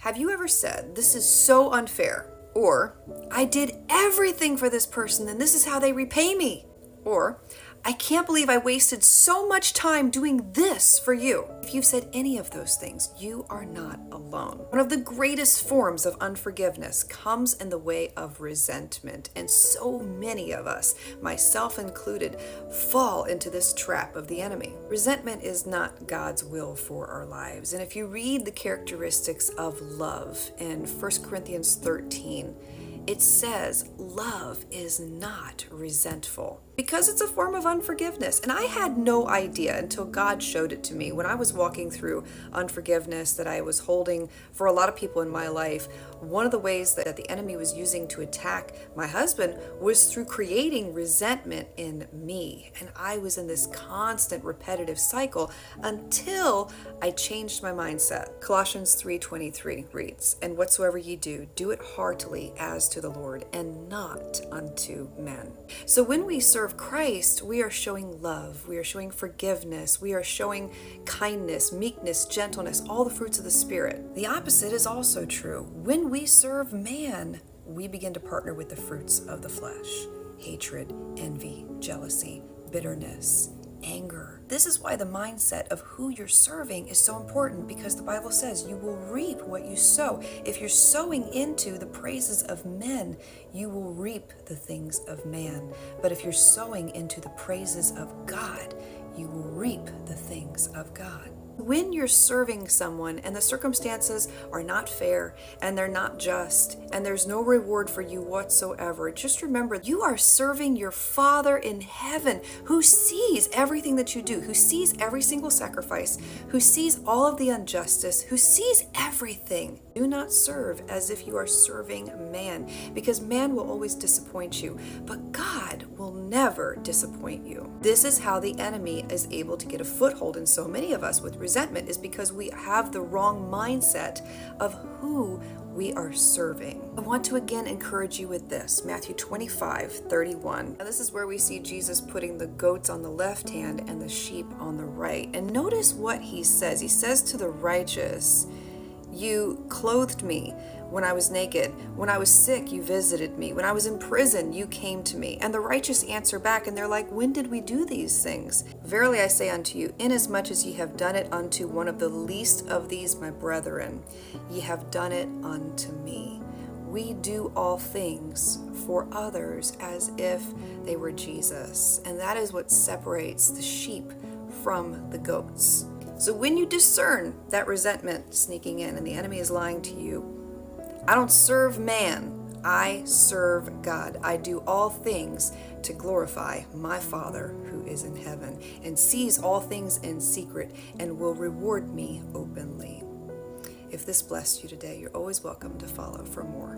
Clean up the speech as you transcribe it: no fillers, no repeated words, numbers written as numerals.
Have you ever said, "This is so unfair"? Or, "I did everything for this person and this is how they repay me"? Or, "I can't believe I wasted so much time doing this for you"? If you've said any of those things, you are not alone. One of the greatest forms of unforgiveness comes in the way of resentment, and so many of us, myself included, fall into this trap of the enemy. Resentment is not God's will for our lives, and if you read the characteristics of love in 1 Corinthians 13, it says love is not resentful, because it's a form of unforgiveness. And I had no idea until God showed it to me when I was walking through unforgiveness that I was holding for a lot of people in my life. One of the ways that the enemy was using to attack my husband was through creating resentment in me. And I was in this constant repetitive cycle until I changed my mindset. Colossians 3:23 reads, "And whatsoever ye do, do it heartily as to the Lord and not unto men." So when we serve Christ, we are showing love, we are showing forgiveness, we are showing kindness, meekness, gentleness, all the fruits of the Spirit. The opposite is also true. When we serve man, we begin to partner with the fruits of the flesh: hatred, envy, jealousy, bitterness, anger. This is why the mindset of who you're serving is so important, because the Bible says you will reap what you sow. If you're sowing into the praises of men, you will reap the things of man. But if you're sowing into the praises of God, you will reap the things of God. When you're serving someone and the circumstances are not fair and they're not just and there's no reward for you whatsoever, just remember you are serving your Father in heaven, who sees everything that you do, who sees every single sacrifice, who sees all of the injustice, who sees everything. Do not serve as if you are serving man, because man will always disappoint you, but God will never disappoint you. This is how the enemy is able to get a foothold in so many of us with resentment, is because we have the wrong mindset of who we are serving. I want to again encourage you with this, Matthew 25:31. Now this is where we see Jesus putting the goats on the left hand and the sheep on the right. And notice what he says. He says to the righteous, "You clothed me when I was naked. When I was sick, you visited me. When I was in prison, you came to me." And the righteous answer back, and they're like, "When did we do these things? Verily I say unto you, inasmuch as ye have done it unto one of the least of these my brethren, ye have done it unto me." We do all things for others as if they were Jesus. And that is what separates the sheep from the goats. So when you discern that resentment sneaking in and the enemy is lying to you, I don't serve man, I serve God. I do all things to glorify my Father who is in heaven and sees all things in secret and will reward me openly. If this blessed you today, you're always welcome to follow for more.